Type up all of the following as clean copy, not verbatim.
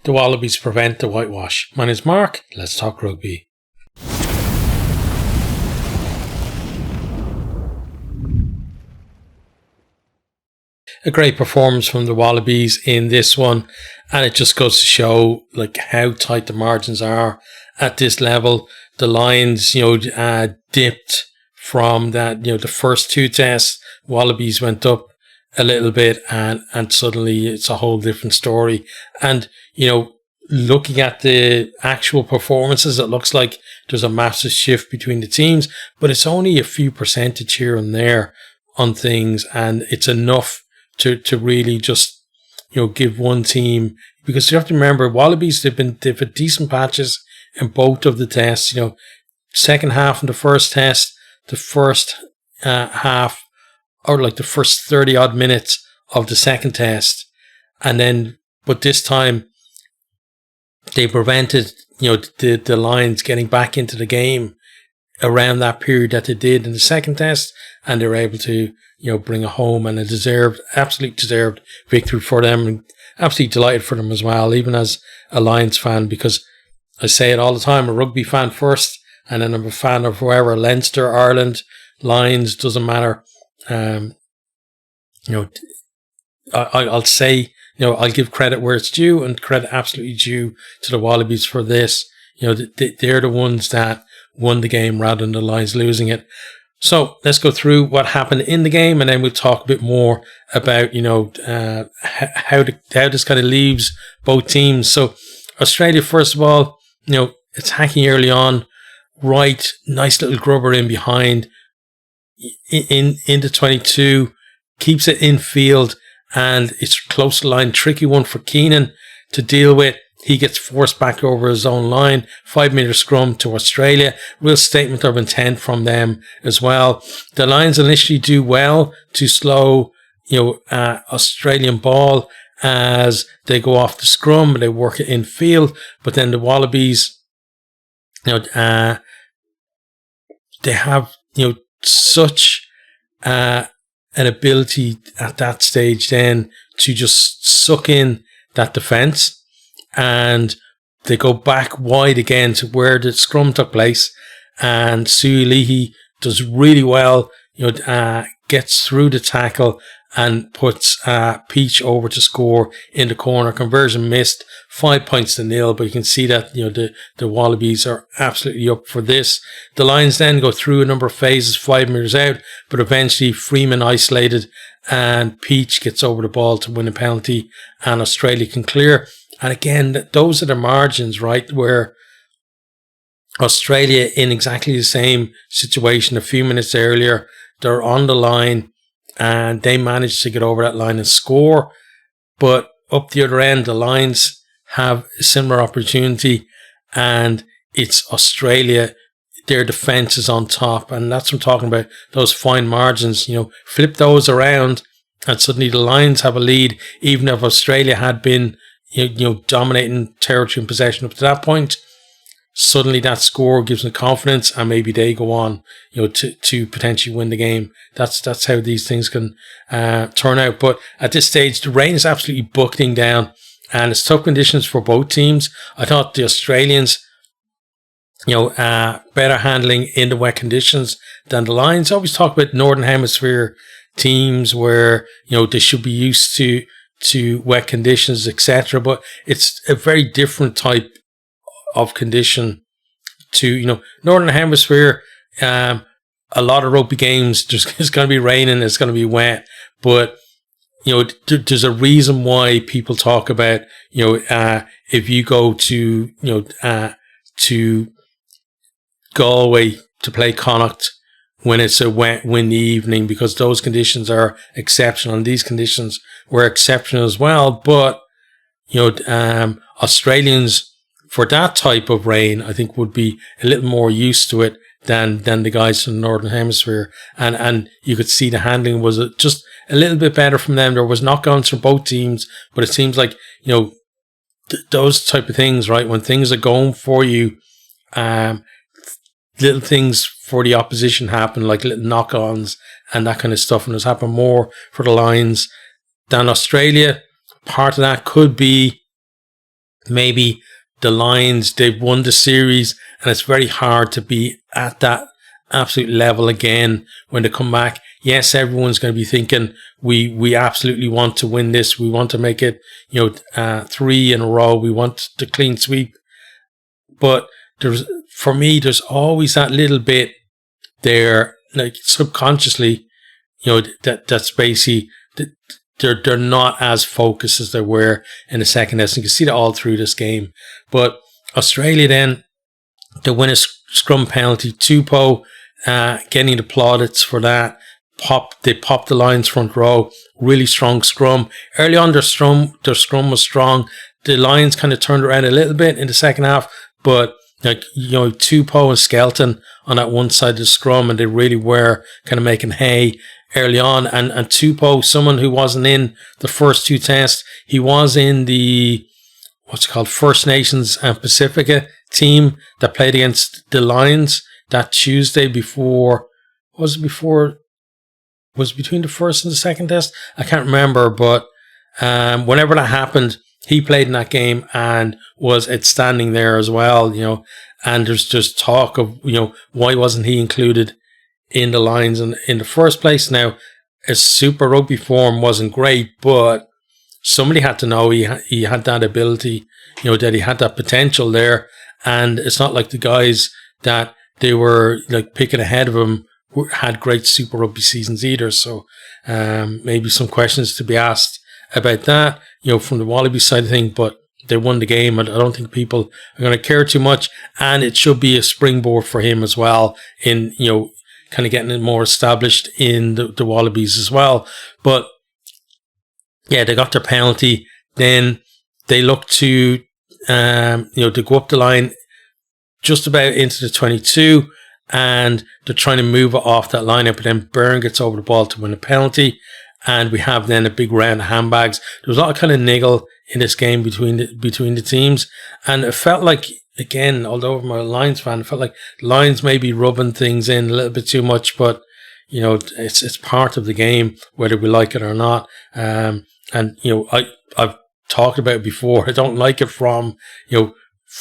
The Wallabies prevent the whitewash. My name's Mark. Let's talk rugby. A great performance from the Wallabies in this one, and it just goes to show like how tight the margins are at this level. The Lions, dipped from that, the first two tests. Wallabies went up a little bit, and suddenly it's a whole different story. And looking at the actual performances, it looks like there's a massive shift between the teams, but it's only a few percentage here and there on things, and it's enough to really just give one team, because you have to remember Wallabies, they've had decent patches in both of the tests. Second half in the first test, the first half, or like the first 30 odd minutes of the second test, and then but this time they prevented the Lions getting back into the game around that period that they did in the second test, and they were able to bring it home, and absolutely deserved victory for them, and absolutely delighted for them as well, even as a Lions fan, because I say it all the time, a rugby fan first, and then I'm a fan of whoever, Leinster, Ireland, Lions, doesn't matter. I'll say, I'll give credit where it's due, and credit absolutely due to the Wallabies for this. They're the ones that won the game rather than the Lions losing it. So let's go through what happened in the game, and then we'll talk a bit more about, how this kind of leaves both teams. So Australia, first of all, attacking early on, right, nice little grubber in behind, into 22, keeps it in field, and it's close to line, tricky one for Keenan to deal with. He gets forced back over his own line. 5-meter scrum to Australia. Real statement of intent from them as well. The Lions initially do well to slow, Australian ball as they go off the scrum and they work it in field. But then the Wallabies, they have, such an ability at that stage then to just suck in that defence. And they go back wide again to where the scrum took place, and Suilihi does really well, gets through the tackle and puts Peach over to score in the corner. Conversion missed, 5 points to 0, but you can see that the Wallabies are absolutely up for this. The Lions then go through a number of phases, 5 metres out, but eventually Freeman isolated, and Peach gets over the ball to win a penalty, and Australia can clear. And again, those are the margins, right, where Australia, in exactly the same situation a few minutes earlier, they're on the line and they managed to get over that line and score. But up the other end, the Lions have a similar opportunity, and it's Australia. Their defence is on top, and that's what I'm talking about, those fine margins. Flip those around, and suddenly the Lions have a lead, even if Australia had been dominating territory and possession up to that point. Suddenly that score gives them confidence, and maybe they go on, to potentially win the game. That's how these things can turn out. But at this stage, the rain is absolutely bucketing down, and it's tough conditions for both teams. I thought the Australians, better handling in the wet conditions than the Lions. I always talk about Northern Hemisphere teams where they should be used to wet conditions, etc. But it's a very different type of condition to, Northern Hemisphere. A lot of rugby games, it's going to be raining, it's going to be wet, but there's a reason why people talk about, if you go to Galway to play Connacht when it's a wet, windy evening, because those conditions are exceptional, and these conditions were exceptional as well. But Australians, for that type of rain, I think would be a little more used to it than the guys from the Northern Hemisphere, and you could see the handling was just a little bit better from them. There was knockdowns from both teams, but it seems like those type of things, right? When things are going for you, little things for the opposition happen, like little knock-ons and that kind of stuff, and it's happened more for the Lions than Australia. Part of that could be maybe the Lions, they've won the series, and it's very hard to be at that absolute level again when they come back. Yes, everyone's going to be thinking, we absolutely want to win this. We want to make it, 3 in a row. We want the clean sweep. But for me, there's always that little bit there, like subconsciously, that's basically, they're not as focused as they were in the second test. You can see that all through this game. But Australia then, they win a scrum penalty. Tupou getting the plaudits for that. They popped the Lions front row. Really strong scrum. Early on, their scrum was strong. The Lions kind of turned around a little bit in the second half, but Tupou and Skelton on that one side of the scrum, and they really were kind of making hay early on. And Tupou, someone who wasn't in the first 2 tests, he was in the First Nations and Pacifica team that played against the Lions that Tuesday before. Was it between the first and the second test? I can't remember, but whenever that happened, he played in that game and was outstanding there as well, and there's just talk of, why wasn't he included in the Lions in the first place? Now, his Super Rugby form wasn't great, but somebody had to know he had that ability, that he had that potential there, and it's not like the guys that they were like picking ahead of him had great Super Rugby seasons either. So maybe some questions to be asked about that, from the Wallabies side of things, but they won the game, and I don't think people are going to care too much, and it should be a springboard for him as well in, kind of getting it more established in the Wallabies as well. But yeah, they got their penalty. Then they look to, to go up the line just about into the 22, and they're trying to move it off that lineup, but then Byrne gets over the ball to win a penalty, and we have then a big round of handbags. There was a lot of kind of niggle in this game between the teams, and it felt like, again, although I'm a Lions fan, it felt like Lions may be rubbing things in a little bit too much, but it's part of the game, whether we like it or not. And I've talked about it before. I don't like it from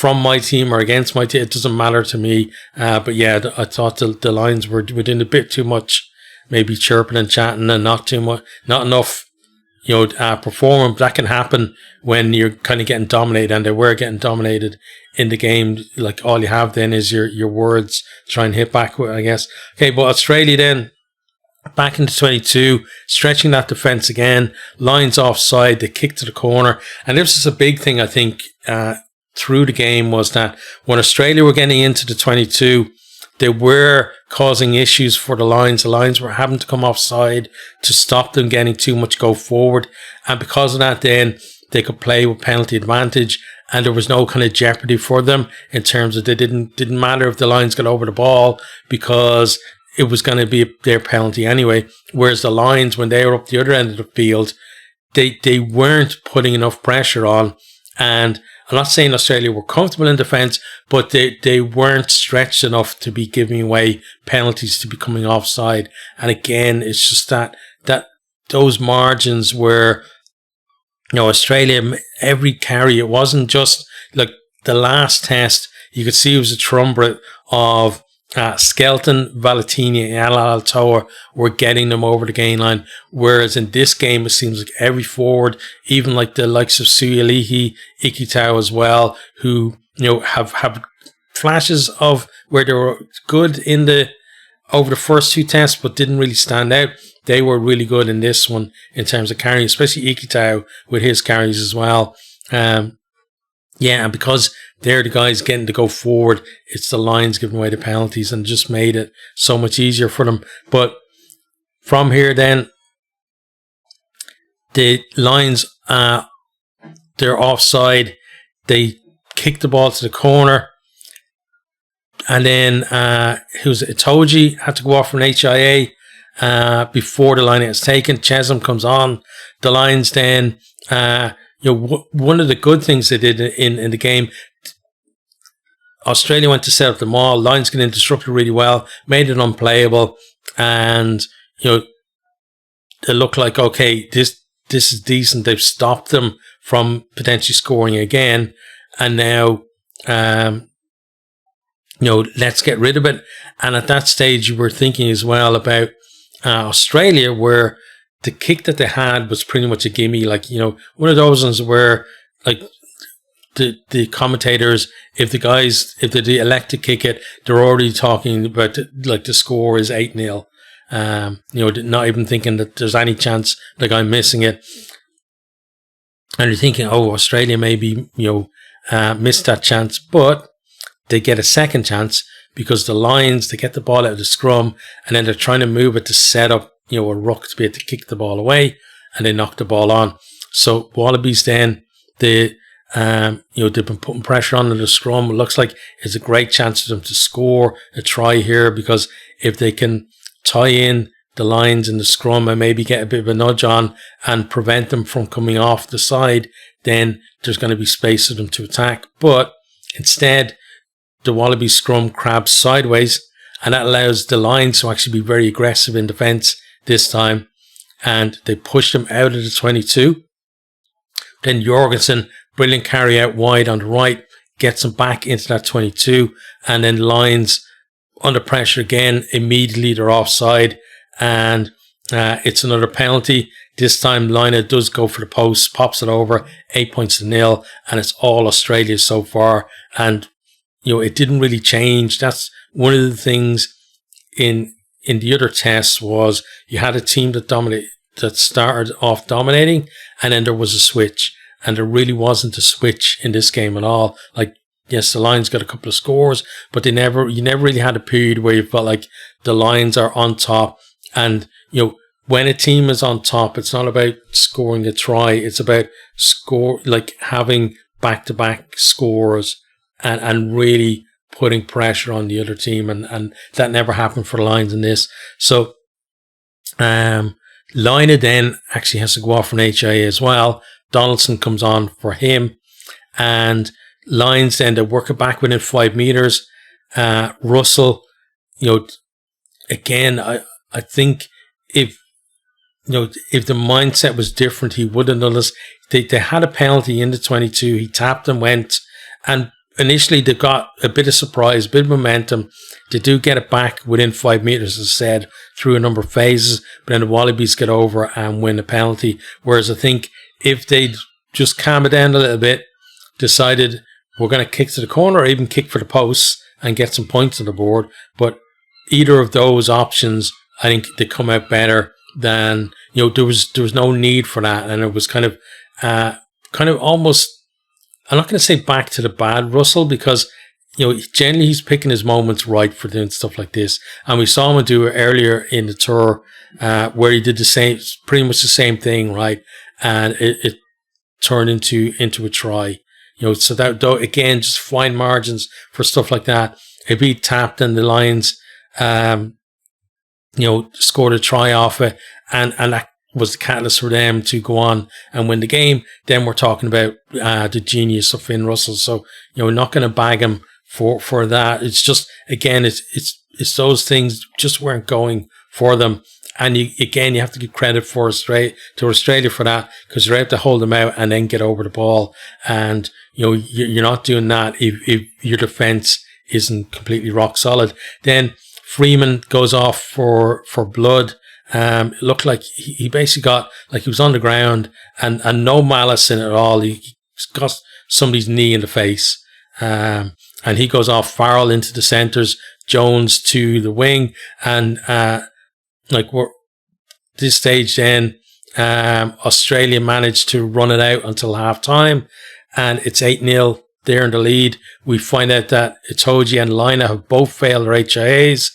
my team or against my team. It doesn't matter to me. But yeah, I thought the Lions were doing a bit too much, maybe chirping and chatting, and not enough, performing. But that can happen when you're kind of getting dominated, and they were getting dominated in the game. Like, all you have then is your words to try and hit back with, I guess. Okay, but Australia then back into 22, stretching that defence again. Lions offside, they kick to the corner, and this is a big thing, I think, through the game, was that when Australia were getting into the 22, they were causing issues for the Lions. The Lions were having to come offside to stop them getting too much go forward, and because of that, then they could play with penalty advantage, and there was no kind of jeopardy for them in terms of, they didn't matter if the Lions got over the ball, because it was going to be their penalty anyway. Whereas the Lions, when they were up the other end of the field, they weren't putting enough pressure on. And I'm not saying Australia were comfortable in defence, but they weren't stretched enough to be giving away penalties, to be coming offside. And again, it's just that those margins where, Australia, every carry, it wasn't just like the last test. You could see it was a triumvirate of Skelton, Valetini, and Alatoa were getting them over the gain line. Whereas in this game, it seems like every forward, even like the likes of Sualihi, Ikitau as well, who, have flashes of where they were good over the first 2 tests, but didn't really stand out. They were really good in this one in terms of carrying, especially Ikitau with his carries as well. And because they're the guys getting to go forward, it's the Lions giving away the penalties, and just made it so much easier for them. But from here then, the Lions, they're offside. They kick the ball to the corner, and then Itoji had to go off for an HIA before the line is taken. Chesham comes on. The Lions then, one of the good things they did in the game, Australia went to set up the maul. Lions got in, disrupted really well, made it unplayable, and it looked like, okay, this is decent. They've stopped them from potentially scoring again. and now, let's get rid of it. And at that stage, you were thinking as well about Australia, where the kick that they had was pretty much a gimme. Like, one of those ones where, like, the commentators, if they elect to kick it, they're already talking about, like, the score is 8-0. Not even thinking that there's any chance, like, I'm missing it. And you're thinking, Australia maybe, missed that chance. But they get a second chance because the Lions, they get the ball out of the scrum and then they're trying to move it to set up, a ruck to be able to kick the ball away, and they knock the ball on. So Wallabies then, they've been putting pressure on in the scrum. It looks like it's a great chance for them to score a try here, because if they can tie in the Lions in the scrum and maybe get a bit of a nudge on and prevent them from coming off the side, then there's going to be space for them to attack. But instead, the Wallaby scrum crabs sideways, and that allows the Lions to actually be very aggressive in defence this time, and they push them out of the 22. Then Jorgensen, brilliant carry out wide on the right, gets them back into that 22, and then Lions under pressure again. Immediately they're offside, and it's another penalty. This time Lina does go for the post, pops it over, 8-0, and it's all Australia so far. And it didn't really change. That's one of the things in the other tests, was you had a team that started off dominating, and then there was a switch, and there really wasn't a switch in this game at all. Like, yes, the Lions got a couple of scores, but you never really had a period where you felt like the Lions are on top. And when a team is on top, it's not about scoring a try. It's about having back-to-back scores and really putting pressure on the other team. And that never happened for the Lions in this. So, Lina then actually has to go off from HIA as well. Donaldson comes on for him. And Lions then, they work it back within 5 meters. Russell, again, I think if the mindset was different, he would have noticed. They had a penalty in the 22. He tapped and went. And initially they got a bit of surprise, a bit of momentum. They do get it back within 5 meters, as I said, through a number of phases. But then the Wallabies get over and win the penalty. Whereas I think if they'd just calm it down a little bit, decided we're going to kick to the corner or even kick for the posts and get some points on the board. But either of those options, I think they come out better than, there was no need for that. And it was kind of almost, I'm not going to say back to the bad Russell, because, generally he's picking his moments right for doing stuff like this. And we saw him do it earlier in the tour, where he did pretty much the same thing, right? And it turned into a try. So that, though, again, just fine margins for stuff like that. If he tapped and the Lions, scored a try off it, and that was the catalyst for them to go on and win the game, then we're talking about the genius of Finn Russell. So, we're not going to bag him for that. It's just, again, it's those things just weren't going for them. And you have to give credit to Australia for that, because you're able to hold them out and then get over the ball. And, you're not doing that if your defense isn't completely rock solid. Then Freeman goes off for blood. It looked like he basically got, like, he was on the ground and no malice in it at all. He got somebody's knee in the face. And he goes off. Farrell into the centres, Jones to the wing. And, we're this stage then, Australia managed to run it out until half time, and it's 8-0. They're in the lead. We find out that Itoje and Lina have both failed their HIAs.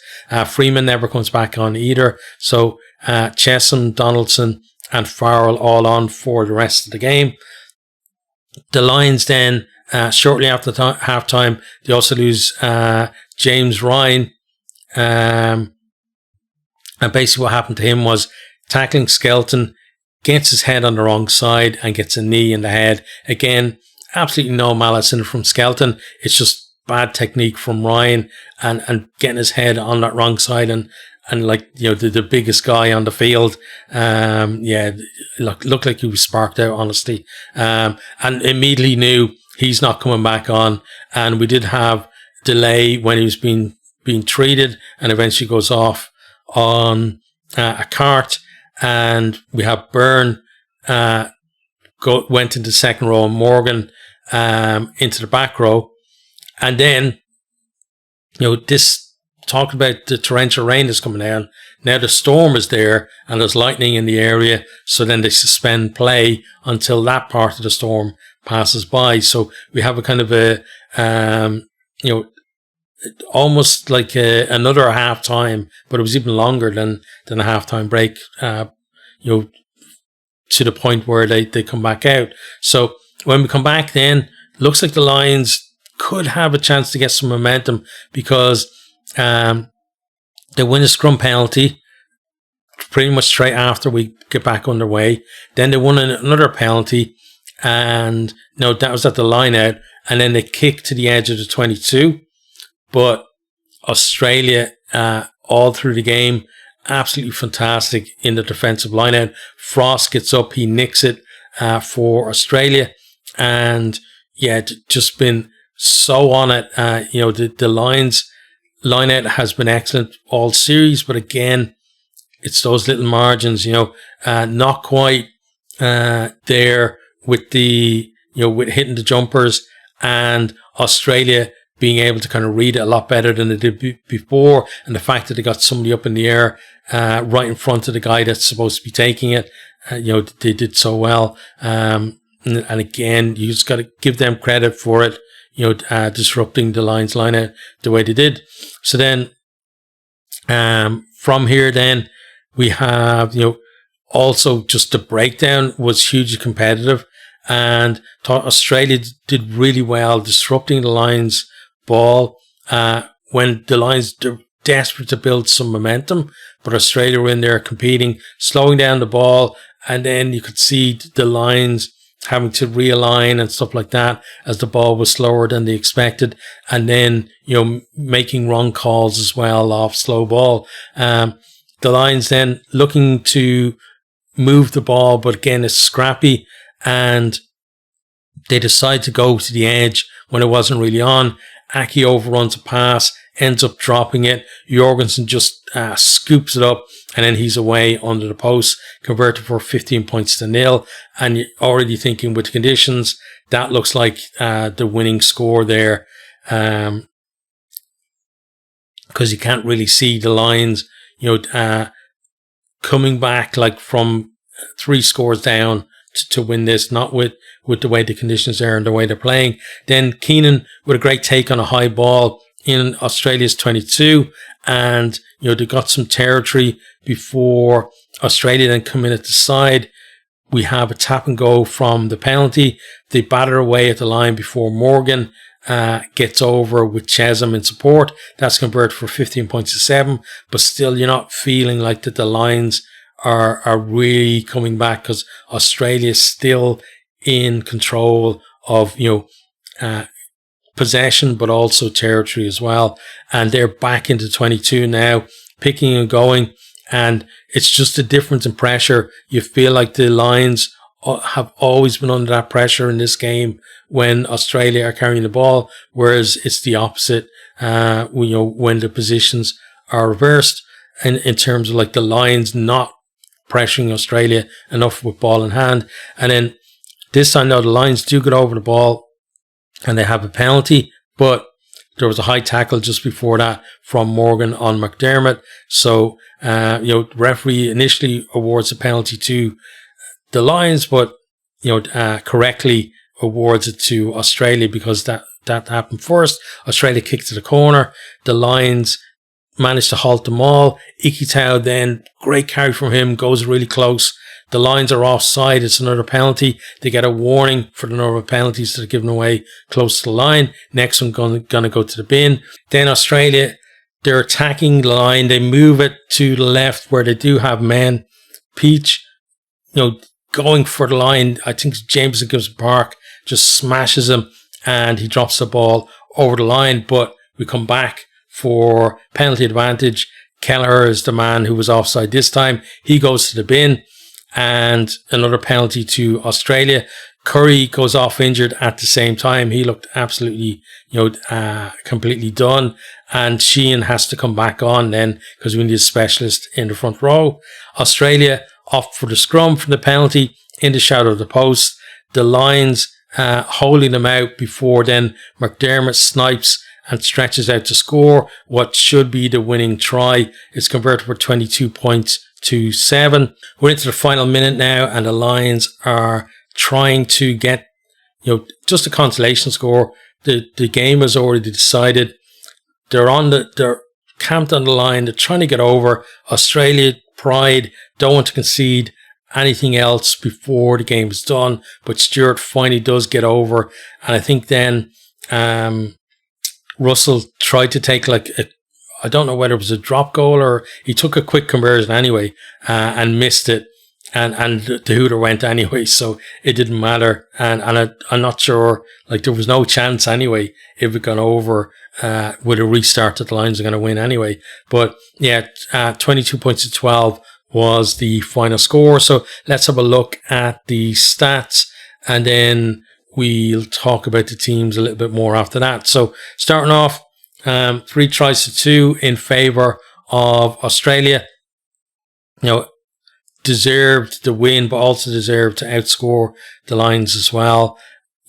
Freeman never comes back on either. So Chesham, Donaldson and Farrell all on for the rest of the game. The Lions then, shortly after half time, they also lose James Ryan. And basically what happened to him was tackling Skelton, gets his head on the wrong side and gets a knee in the head. Again, absolutely no malice in it from Skelton. It's just bad technique from Ryan and getting his head on that wrong side and the biggest guy on the field. Looked like he was sparked out, honestly. And immediately knew he's not coming back on. And we did have delay when he was being treated, and eventually goes off on a cart. And we have Byrne went into the second row, and Morgan into the back row. And then, this talked about the torrential rain that's coming down. Now the storm is there and there's lightning in the area, so then they suspend play until that part of the storm passes by. So we have a kind of a almost like another half time, but it was even longer than a halftime break, to the point where they come back out. So when we come back, then looks like the Lions could have a chance to get some momentum, because they win a scrum penalty pretty much straight after we get back underway. Then they won another penalty, and that was at the line out, and then they kicked to the edge of the 22. But Australia, all through the game, absolutely fantastic in the defensive line out. Frost gets up, he nicks it for Australia, and just been so on it. The Lions line out has been excellent all series, but again, it's those little margins, not quite there with the, with hitting the jumpers, and Australia being able to kind of read it a lot better than they did before. And the fact that they got somebody up in the air right in front of the guy that's supposed to be taking it, they did so well. And again, you just got to give them credit for it, disrupting the Lions line out the way they did. So then, from here, then we have, also just the breakdown was hugely competitive, and thought Australia did really well disrupting the Lions ball when the Lions are desperate to build some momentum, but Australia were in there competing, slowing down the ball, and then you could see the Lions having to realign and stuff like that as the ball was slower than they expected, and then making wrong calls as well off slow ball. The Lions then looking to move the ball, but again it's scrappy, and they decide to go to the edge when it wasn't really on. Aki overruns a pass, ends up dropping it. Jorgensen just scoops it up, and then he's away under the post, converted for 15 points to 0. And you're already thinking, with the conditions, that looks like the winning score there, because you can't really see the Lions, coming back like from 3 scores down to win this, not with the way the conditions are and the way they're playing. Then Keenan with a great take on a high ball in Australia's 22, and they got some territory before Australia then come in at the side. We have a tap and go from the penalty. They batter away at the line before Morgan gets over with Chesham in support. That's converted for 15 points to 7, but still you're not feeling like that the Lions are really coming back, because Australia is still in control of possession, but also territory as well. And they're back into 22 now, picking and going, and it's just a difference in pressure. You feel like the Lions have always been under that pressure in this game when Australia are carrying the ball, whereas it's the opposite when the positions are reversed, and in terms of like the Lions not pressuring Australia enough with ball in hand. And then this time now the Lions do get over the ball and they have a penalty, but there was a high tackle just before that from Morgan on McDermott. So the referee initially awards a penalty to the Lions, but correctly awards it to Australia because that happened first. Australia kicked to the corner. The Lions managed to halt them all. Ikitau then, great carry from him, goes really close. The Lions are offside. It's another penalty. They get a warning for the number of penalties that are given away close to the line. Next one going to go to the bin. Then Australia, they're attacking the line. They move it to the left where they do have men. Peach, going for the line. I think Jameson Gibbs Park just smashes him and he drops the ball over the line. But we come back for penalty advantage. Kelleher is the man who was offside this time. He goes to the bin, and another penalty to Australia. Curry goes off injured at the same time. He looked absolutely, completely done. And Sheehan has to come back on then because we need a specialist in the front row. Australia off for the scrum from the penalty in the shadow of the post. The Lions holding them out before then McDermott snipes and stretches out to score what should be the winning try. It's converted for 22 points to 7. We're into the final minute now, and the Lions are trying to get, just a consolation score. The game is already decided. They're camped on the line. They're trying to get over. Australia pride, don't want to concede anything else before the game is done. But Stewart finally does get over, and I think then Russell tried to take I don't know whether it was a drop goal or he took a quick conversion anyway and missed it. And the hooter went anyway, so it didn't matter. And I'm not sure, there was no chance anyway if it gone over with a restart that the Lions are going to win anyway. But yeah, 22 points to 12 was the final score. So let's have a look at the stats, and then we'll talk about the teams a little bit more after that. So starting off, 3 tries to 2 in favour of Australia. Deserved the win, but also deserved to outscore the Lions as well.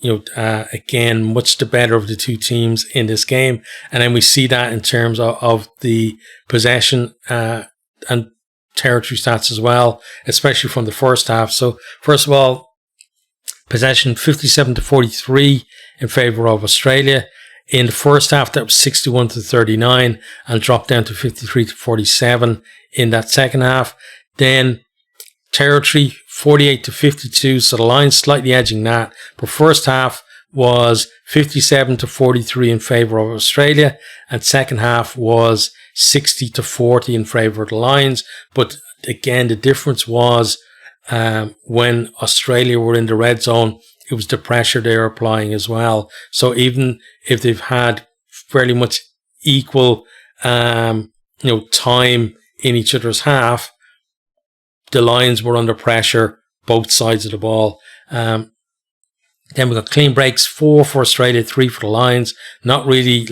Again, much the better of the two teams in this game. And then we see that in terms of the possession and territory stats as well, especially from the first half. So first of all, possession 57 to 43 in favour of Australia. In the first half, that was 61 to 39 and dropped down to 53 to 47 in that second half. Then territory 48 to 52, so the Lions slightly edging that. But first half was 57 to 43 in favour of Australia, and second half was 60 to 40 in favour of the Lions. But again, the difference was when Australia were in the red zone, it was the pressure they were applying as well. So even if they've had fairly much equal time in each other's half, the Lions were under pressure, both sides of the ball. Then we got clean breaks, 4 for Australia, 3 for the Lions. Not really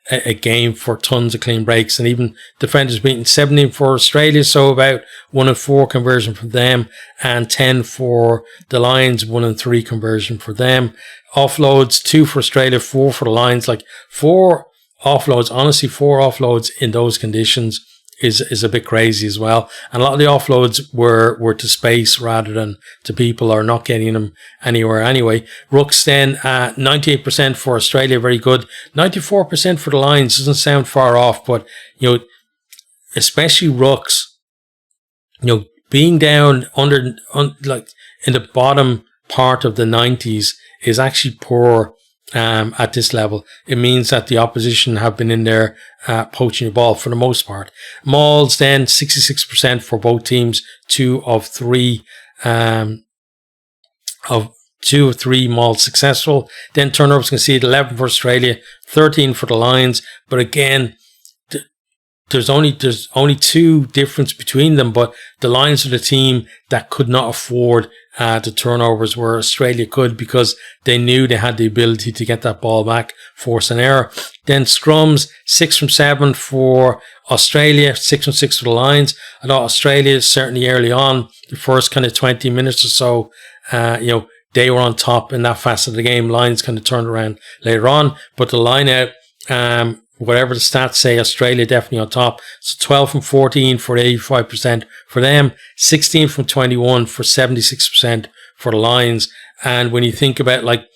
a game for tons of clean breaks. And even defenders beating 17 for Australia, so about 1 and 4 conversion for them, and 10 for the Lions, 1 and 3 conversion for them. Offloads, 2 for Australia, 4 for the Lions. 4 offloads, honestly, 4 offloads in those conditions is a bit crazy as well. And a lot of the offloads were to space rather than to people, or not getting them anywhere anyway. Rucks then 98% for Australia, very good. 94% for the Lions, doesn't sound far off, but especially rucks, being down in the bottom part of the 90s is actually poor. At this level, it means that the opposition have been in there poaching the ball for the most part. Mauls then 66% for both teams, 2 of 3 mauls successful. Then turnovers conceded 11 for Australia, 13 for the Lions. But again, there's only 2 difference between them, but the Lions are the team that could not afford the turnovers, where Australia could, because they knew they had the ability to get that ball back, force an error. Then scrums, 6 from 7 for Australia, 6 from 6 for the Lions. I thought Australia, certainly early on, the first kind of 20 minutes or so, they were on top in that facet of the game. Lions kind of turned around later on, but the line out, whatever the stats say, Australia definitely on top. So 12 from 14 for 85% for them, 16 from 21 for 76% for the Lions. And when you think about I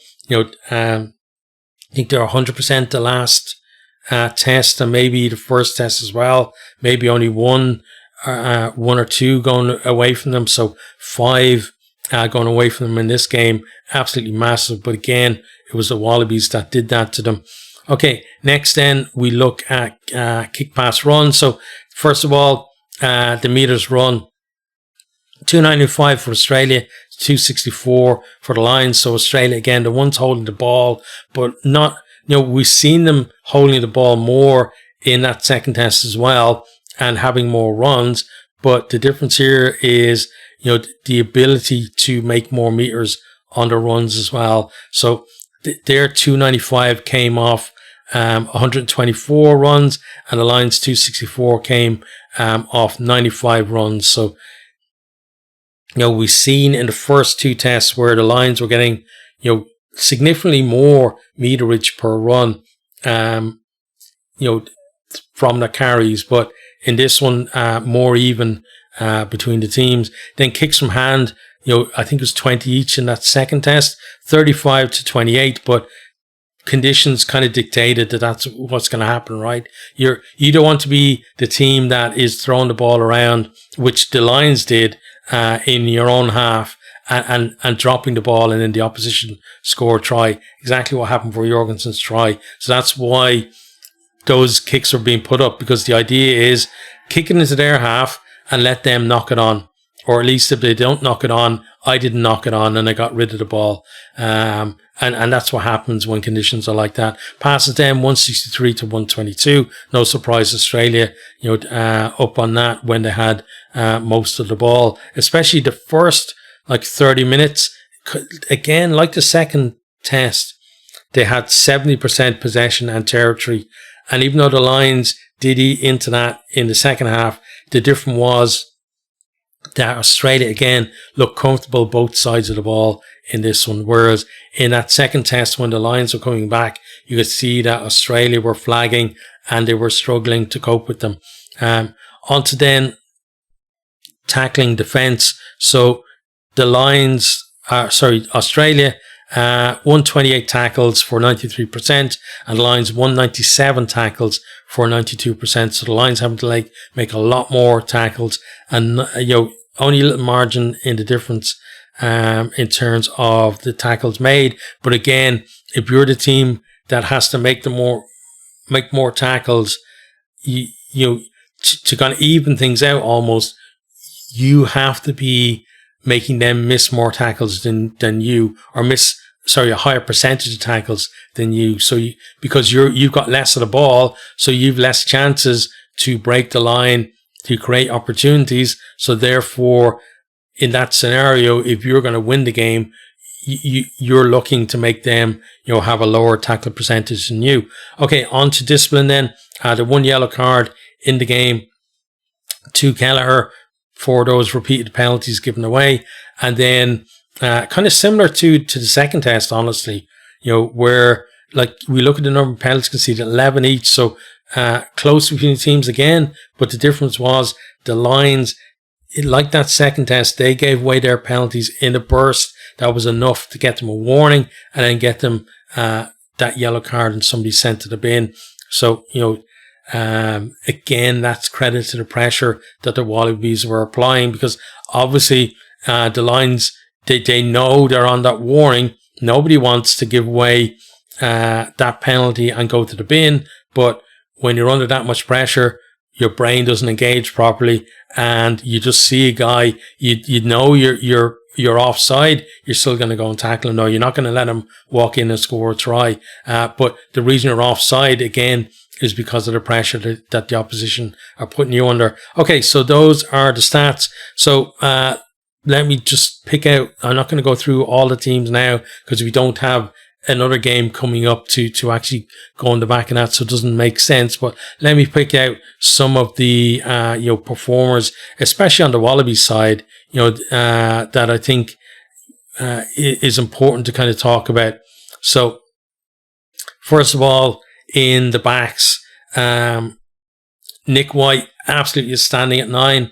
think they're 100% the last test, and maybe the first test as well. Maybe only one or 2 going away from them. So 5 going away from them in this game. Absolutely massive. But again, it was the Wallabies that did that to them. Okay, next then we look at kick pass run. So first of all, the meters run, 295 for Australia, 264 for the Lions. So Australia, again, the ones holding the ball, but not, we've seen them holding the ball more in that second test as well and having more runs. But the difference here is, the ability to make more meters on the runs as well. So their 295 came off 124 runs, and the Lions 264 came off 95 runs. So, we've seen in the first two tests where the Lions were getting, significantly more meterage per run, from the carries, but in this one, more even between the teams. Then kicks from hand, I think it was 20 each in that second test, 35 to 28, but conditions kind of dictated that that's what's going to happen, right? You don't want to be the team that is throwing the ball around, which the Lions did in your own half, and dropping the ball, and then the opposition score try. Exactly what happened for Jorgensen's try. So that's why those kicks are being put up, because the idea is kick it into their half and let them knock it on. Or at least if they don't knock it on, I didn't knock it on and I got rid of the ball. And that's what happens when conditions are like that. Passes them 163 to 122. No surprise, Australia, up on that when they had most of the ball, especially the first 30 minutes. Again, like the second test, they had 70% possession and territory. And even though the Lions did eat into that in the second half, the difference was that Australia, again, looked comfortable both sides of the ball in this one. Whereas in that second test, when the Lions were coming back, you could see that Australia were flagging and they were struggling to cope with them. On to then tackling defence. So the Lions, Australia, 128 tackles for 93%, and the Lions 197 tackles for 92%. So the Lions having to make a lot more tackles, and only a little margin in the difference in terms of the tackles made. But again, if you're the team that has to make more tackles, to kind of even things out almost, you have to be making them miss more tackles than you, or a higher percentage of tackles than you. So because you've got less of the ball, so you've less chances to break the line, to create opportunities. So therefore, in that scenario, if you're going to win the game, you're looking to make them, have a lower tackle percentage than you. Okay, on to discipline then. The one yellow card in the game to Kelleher for those repeated penalties given away. And then kind of similar to the second test, honestly, where we look at the number of penalties conceded, 11 each. So close between the teams again. But the difference was the Lions, like that second test, they gave away their penalties in a burst that was enough to get them a warning and then get them that yellow card and somebody sent to the bin. So, again, that's credit to the pressure that the Wallabies were applying, because obviously the Lions, they know they're on that warning. Nobody wants to give away that penalty and go to the bin, but when you're under that much pressure, your brain doesn't engage properly, and you just see a guy, you know you're offside, you're still going to go and tackle him. No, you're not going to let him walk in and score a try. But the reason you're offside, again, is because of the pressure that the opposition are putting you under. Okay, so those are the stats. So let me just pick out, I'm not going to go through all the teams now because we don't have another game coming up to actually go on the back of that, so it doesn't make sense. But let me pick out some of the performers, especially on the Wallabies side, that I think is important to kind of talk about. So first of all, in the backs, Nick White absolutely is standing at 9.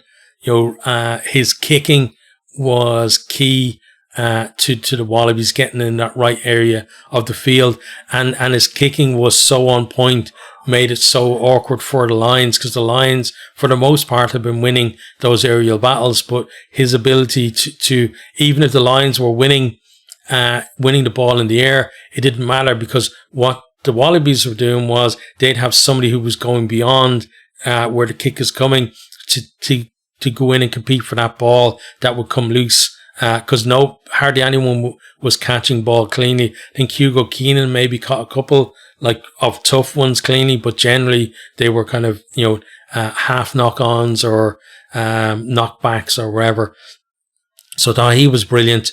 His kicking was key to the Wallabies getting in that right area of the field, and his kicking was so on point, made it so awkward for the Lions, because the Lions for the most part have been winning those aerial battles, but his ability to even if the Lions were winning the ball in the air, it didn't matter, because what the Wallabies were doing was they'd have somebody who was going beyond where the kick is coming to go in and compete for that ball that would come loose. Because hardly anyone was catching ball cleanly. I think Hugo Keenan maybe caught a couple of tough ones cleanly, but generally they were kind of half knock-ons or knockbacks or wherever. So I thought he was brilliant.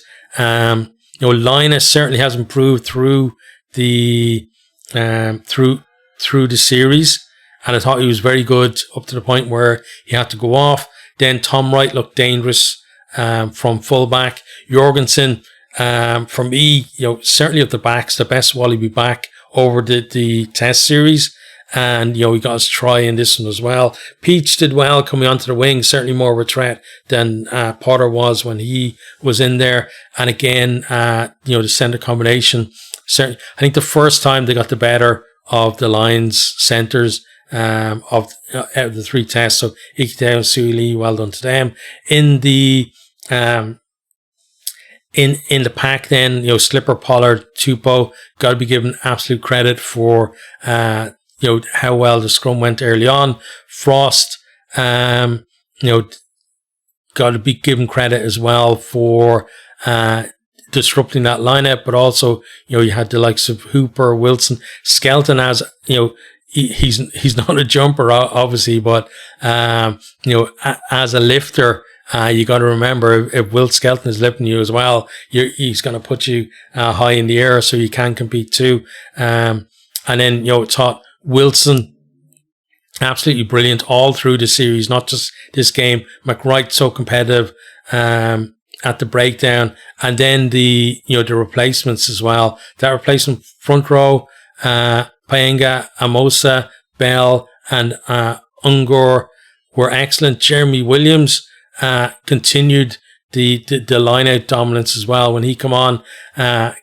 Linus certainly has improved through the through the series, and I thought he was very good up to the point where he had to go off. Then Tom Wright looked dangerous from fullback. Jorgensen, for me, certainly of the backs, the best Wallaby back over the Test series. And, he got his try in this one as well. Peach did well coming onto the wing, certainly more of a threat than Potter was when he was in there. And again, the centre combination, certainly, I think the first time they got the better of the Lions centres out of the 3 tests. So Ikitau and Suili, well done to them. In the in the pack then, Slipper, Pollard, Tupou, got to be given absolute credit for how well the scrum went early on. Frost, got to be given credit as well for disrupting that lineup, but also, you had the likes of Hooper, Wilson, Skelton as, he's not a jumper, obviously, but, as a lifter, you got to remember, if Will Skelton is lifting you as well, he's going to put you high in the air so you can compete too. And then, Todd Wilson, absolutely brilliant all through the series, not just this game. McWright, so competitive at the breakdown. And then the replacements as well. That replacement front row, Paenga, Amosa, Bell, and Ungur were excellent. Jeremy Williams continued the line-out dominance as well when he come on.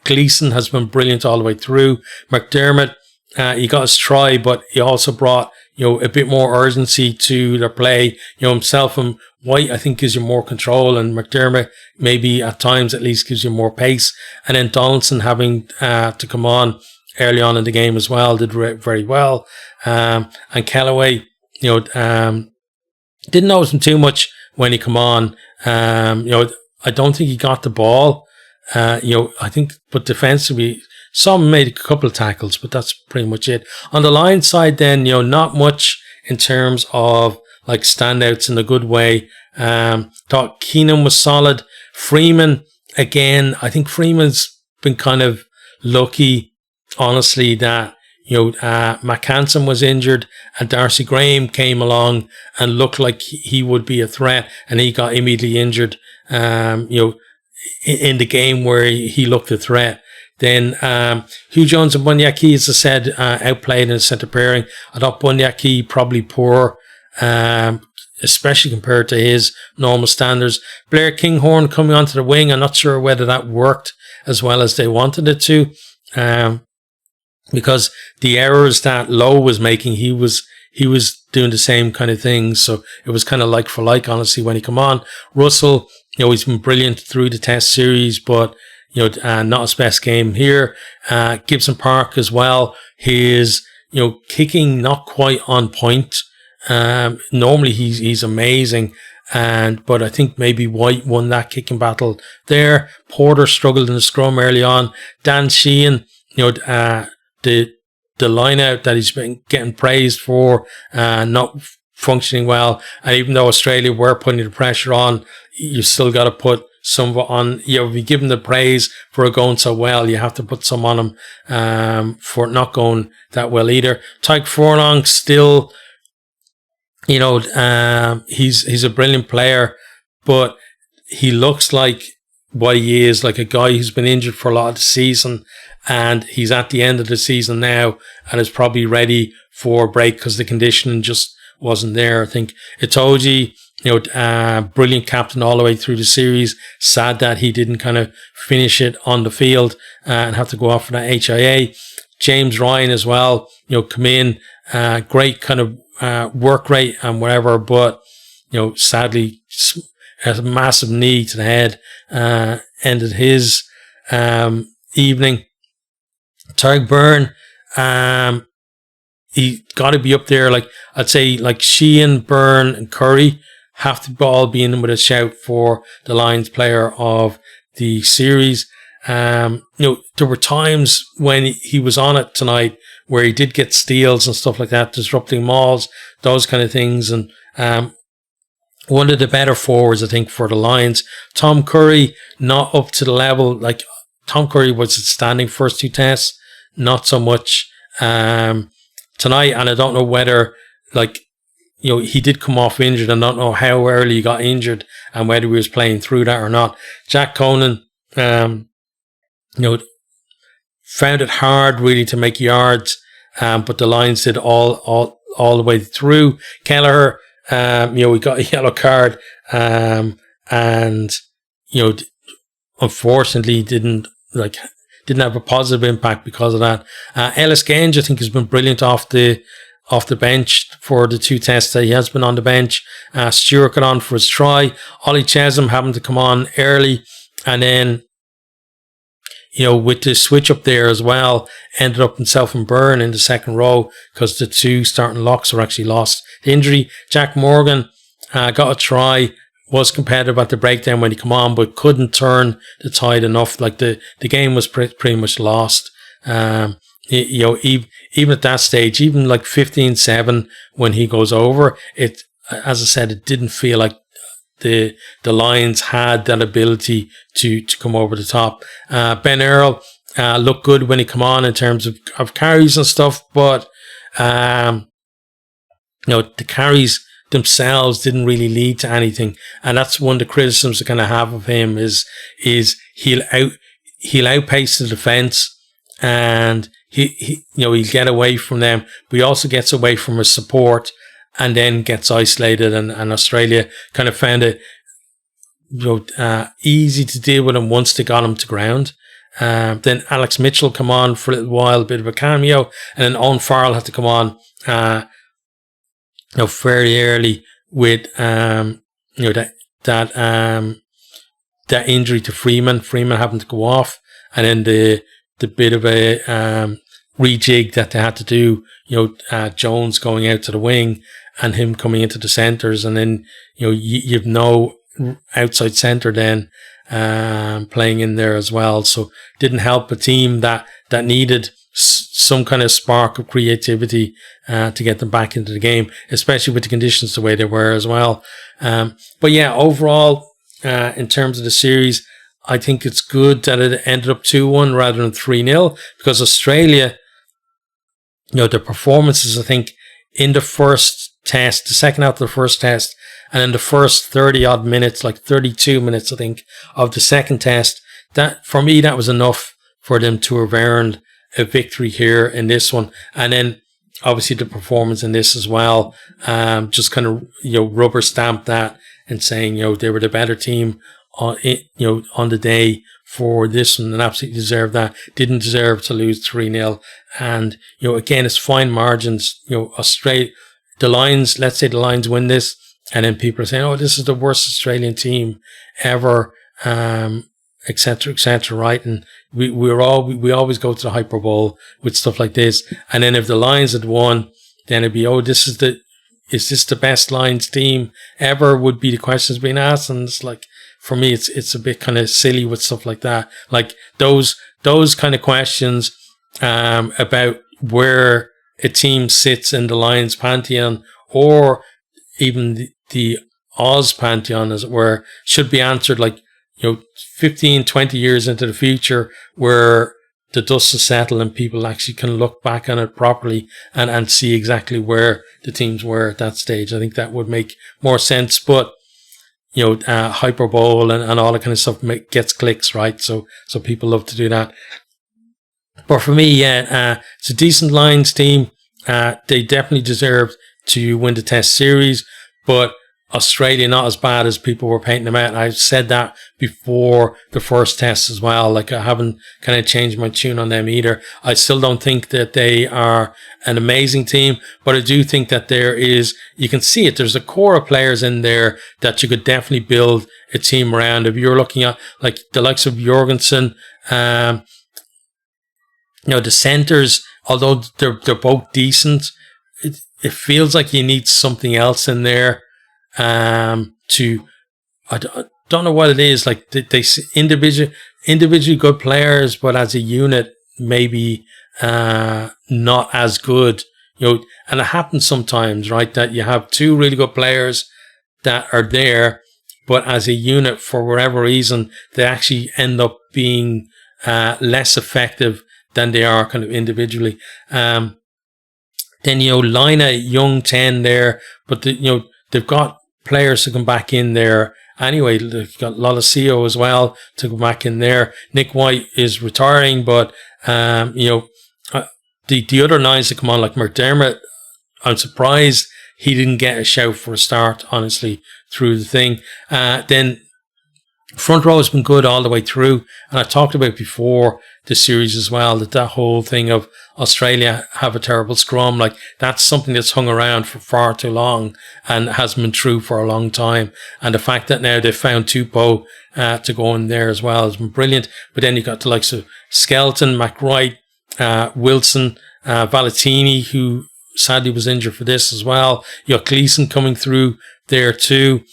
Gleeson has been brilliant all the way through. McDermott, he got his try, but he also brought a bit more urgency to their play. Himself and White, I think, gives you more control, and McDermott maybe at times at least gives you more pace. And then Donaldson having to come on early on in the game as well did very well. And Kellaway, didn't notice him too much when he come on. I don't think he got the ball. I think, but defensively, some made a couple of tackles, but that's pretty much it. On the line side then, not much in terms of like standouts in a good way. Thought Keenan was solid. Freeman, again, I think Freeman's been kind of lucky, honestly, that, McHanson was injured and Darcy Graham came along and looked like he would be a threat, and he got immediately injured, in the game where he looked a threat. Then Hugh Jones and Bunyaki, as I said, outplayed in the centre pairing. I thought Bunyaki probably poor, especially compared to his normal standards. Blair Kinghorn coming onto the wing, I'm not sure whether that worked as well as they wanted it to, because the errors that Lowe was making, he was doing the same kind of things. So it was kind of like for like, honestly, when he come on. Russell, he's been brilliant through the Test series, but not his best game here. Gibson Park as well. His, kicking not quite on point. Normally he's amazing. But I think maybe White won that kicking battle there. Porter struggled in the scrum early on. Dan Sheehan, the line out that he's been getting praised for, not functioning well. And even though Australia were putting the pressure on, you still got to put some on. If you give him the praise for it going so well, you have to put some on him for it not going that well either. Tyke Furlong still, he's a brilliant player, but he looks like what he is, like a guy who's been injured for a lot of the season, and he's at the end of the season now and is probably ready for a break because the conditioning just wasn't there. I think Itoji, brilliant captain all the way through the series. Sad that he didn't kind of finish it on the field and have to go off for that HIA. James Ryan as well, come in, great kind of work rate and whatever, but sadly has a massive knee to the head, ended his evening. Tariq Byrne, he got to be up there. Like I'd say, like Sheehan, Byrne, and Curry have to all be in with a shout for the Lions player of the series. There were times when he was on it tonight where he did get steals and stuff like that, disrupting mauls, those kind of things. And one of the better forwards, I think, for the Lions. Tom Curry, not up to the level. Like, Tom Curry was outstanding first 2 tests, not so much tonight. And I don't know whether, like, he did come off injured. I don't know how early he got injured and whether he was playing through that or not. Jack Conan, found it hard really to make yards, but the Lions did all the way through. Kelleher, we got a yellow card, and unfortunately didn't have a positive impact because of that. Ellis Genge, I think, has been brilliant off the bench for the 2 tests that he has been on the bench. Stewart got on for his try. Ollie Chesham having to come on early, and then with the switch up there as well, ended up himself and Byrne in the second row because the 2 starting locks were actually lost to injury. Jack Morgan got a try, was competitive at the breakdown when he come on, but couldn't turn the tide enough. Like the game was pretty much lost. Even at that stage, even like 15-7 when he goes over, it, as I said, it didn't feel like the Lions had that ability to come over the top. Ben Earl looked good when he come on in terms of carries and stuff, but the carries themselves didn't really lead to anything, and that's one of the criticisms I kind of have of him is he'll outpace the defense, and he'll get away from them, but he also gets away from his support and then gets isolated, and Australia kind of found it easy to deal with him once they got him to ground. Then Alex Mitchell come on for a little while, a bit of a cameo, and then Owen Farrell had to come on fairly early with that injury to Freeman having to go off, and then the bit of a rejig that they had to do, Jones going out to the wing and him coming into the centres, and then you've no outside centre then playing in there as well, so didn't help a team that needed some kind of spark of creativity to get them back into the game, especially with the conditions the way they were as well. But yeah, overall, in terms of the series, I think it's good that it ended up 2-1 rather than 3-0, because Australia, their performances, I think, in the first test, the second half of the first test, and in the first 30 odd minutes, like 32 minutes, I think, of the second test, that, for me, that was enough for them to have earned a victory here in this one. And then obviously the performance in this as well, just kind of, rubber stamped that and saying, they were the better team on the day for this one, and absolutely deserved that. Didn't deserve to lose 3-0. And, again, it's fine margins. Australia, the Lions, let's say the Lions win this, and then people are saying, oh, this is the worst Australian team ever, et cetera, right? And we always go to the hyperbole with stuff like this. And then if the Lions had won, then it'd be, oh, is this the best Lions team ever, would be the questions being asked. And it's like, for me, it's a bit kind of silly with stuff like that. Like those kind of questions, about where a team sits in the Lions pantheon, or even the Oz pantheon, as it were, should be answered like, 15, 20 years into the future, where the dust has settled and people actually can look back on it properly and see exactly where the teams were at that stage. I think that would make more sense. But, hyperbole and all that kind of stuff gets clicks, right? So people love to do that. But for me, yeah, it's a decent Lions team. They definitely deserved to win the Test series, but Australia not as bad as people were painting them out. And I've said that before the first test as well. Like, I haven't kind of changed my tune on them either. I still don't think that they are an amazing team, but I do think that you can see it. There's a core of players in there that you could definitely build a team around. If you're looking at like the likes of Jorgensen, the centers, although they're both decent, it feels like you need something else in there. I don't know what it is. Like they individually good players, but as a unit, maybe not as good. And it happens sometimes, right? That you have two really good players that are there, but as a unit, for whatever reason, they actually end up being less effective than they are kind of individually. Then, Lina, young 10 there, but they've got players to come back in there. Anyway, they've got Lolosio as well to go back in there. Nick White is retiring, but, the other nines that come on, like McDermott, I'm surprised he didn't get a shout for a start, honestly, through the thing. Then front row has been good all the way through. And I talked about before the series as well, that whole thing of Australia have a terrible scrum, like that's something that's hung around for far too long and hasn't been true for a long time. And the fact that now they've found Tupou to go in there as well has been brilliant. But then you got the likes of Skelton, McWright, Wilson, Valentini, who sadly was injured for this as well. You got Gleeson coming through there too.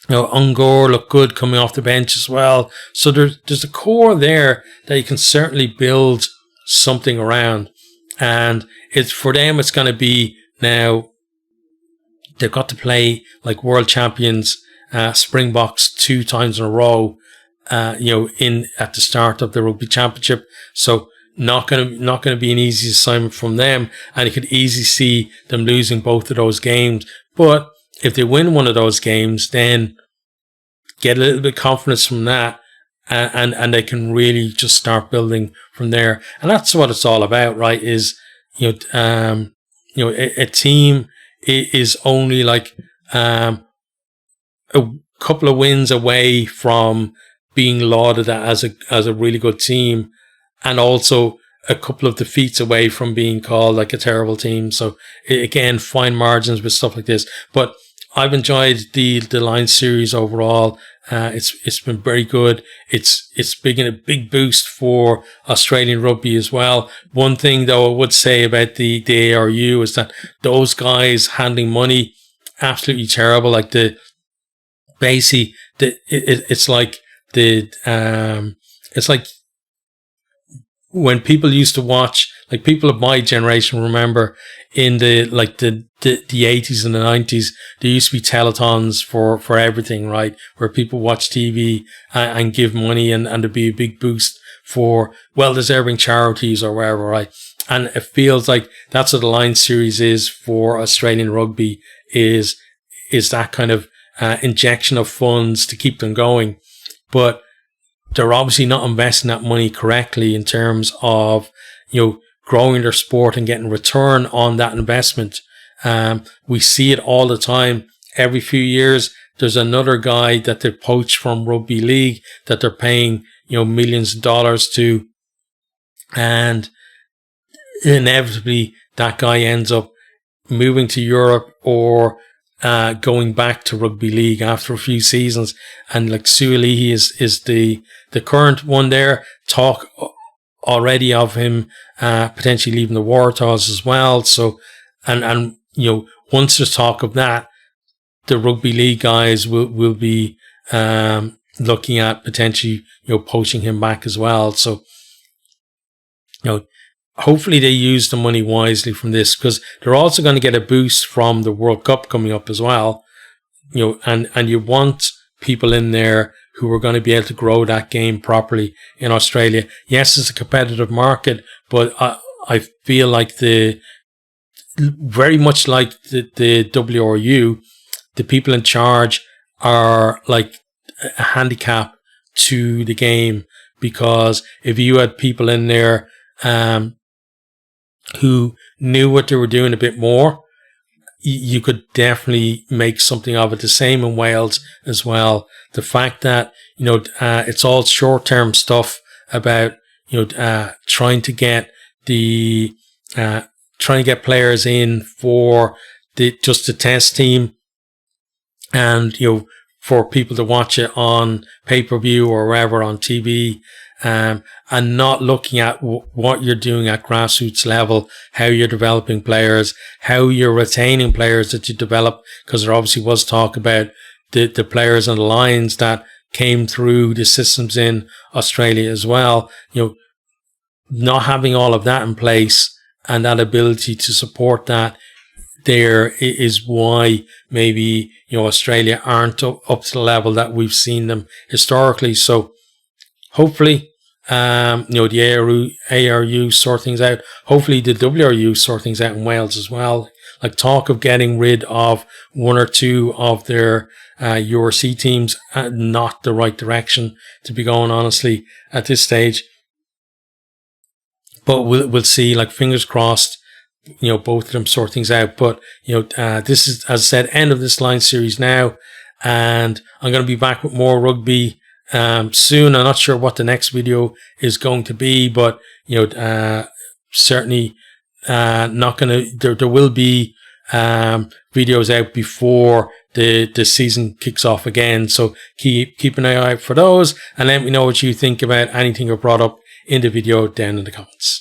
Ungor looked good coming off the bench as well. So there's a core there that you can certainly build something around. And it's for them, it's going to be now, they've got to play like world champions, Springboks 2 times in a row, at the start of the rugby championship. So not going to be an easy assignment from them. And you could easily see them losing both of those games. But if they win one of those games, then get a little bit of confidence from that, and they can really just start building from there. And that's what it's all about, right? Is a team is only like a couple of wins away from being lauded as a really good team, and also a couple of defeats away from being called like a terrible team. So again, fine margins with stuff like this. But I've enjoyed the Lions series overall. It's been very good. It's been a big boost for Australian rugby as well. One thing though I would say about the ARU is that those guys handling money, absolutely terrible. Like it's like when people used to watch, like people of my generation remember in the 80s and the 90s, there used to be telethons for everything, right? Where people watch TV and give money, and there'd be a big boost for well-deserving charities or wherever, right? And it feels like that's what the Lions series is for Australian rugby, is that kind of injection of funds to keep them going. But they're obviously not investing that money correctly in terms of, growing their sport and getting return on that investment. We see it all the time. Every few years, there's another guy that they poach from rugby league that they're paying, millions of dollars to. And inevitably that guy ends up moving to Europe or going back to rugby league after a few seasons. And like Suolihi is the current one there. Talk already of him potentially leaving the Waratahs as well. So, and once there's talk of that, the rugby league guys will be looking at potentially poaching him back as well. So, hopefully they use the money wisely from this, because they're also going to get a boost from the World Cup coming up as well. And you want people in there who are going to be able to grow that game properly in Australia. Yes, it's a competitive market, but I feel like very much like the WRU, the people in charge are like a handicap to the game, because if you had people in there who knew what they were doing a bit more, you could definitely make something of it. The same in Wales as well. The fact that, it's all short-term stuff about, trying to get players in for just the test team, and, for people to watch it on pay-per-view or wherever on TV, and not looking at what you're doing at grassroots level, how you're developing players, how you're retaining players that you develop, because there obviously was talk about the players and the Lions that came through the systems in Australia as well. Not having all of that in place and that ability to support that there is why maybe, Australia aren't up to the level that we've seen them historically. So hopefully, the ARU sort things out. Hopefully the WRU sort things out in Wales as well. Like talk of getting rid of one or two of their URC teams, not the right direction to be going, honestly, at this stage. But we'll see, like fingers crossed, both of them sort things out. But, this is, as I said, end of this line series now. And I'm going to be back with more rugby soon. I'm not sure what the next video is going to be, but, certainly not going to, there will be videos out before the season kicks off again. So keep an eye out for those, and let me know what you think about anything I brought up in the video down in the comments.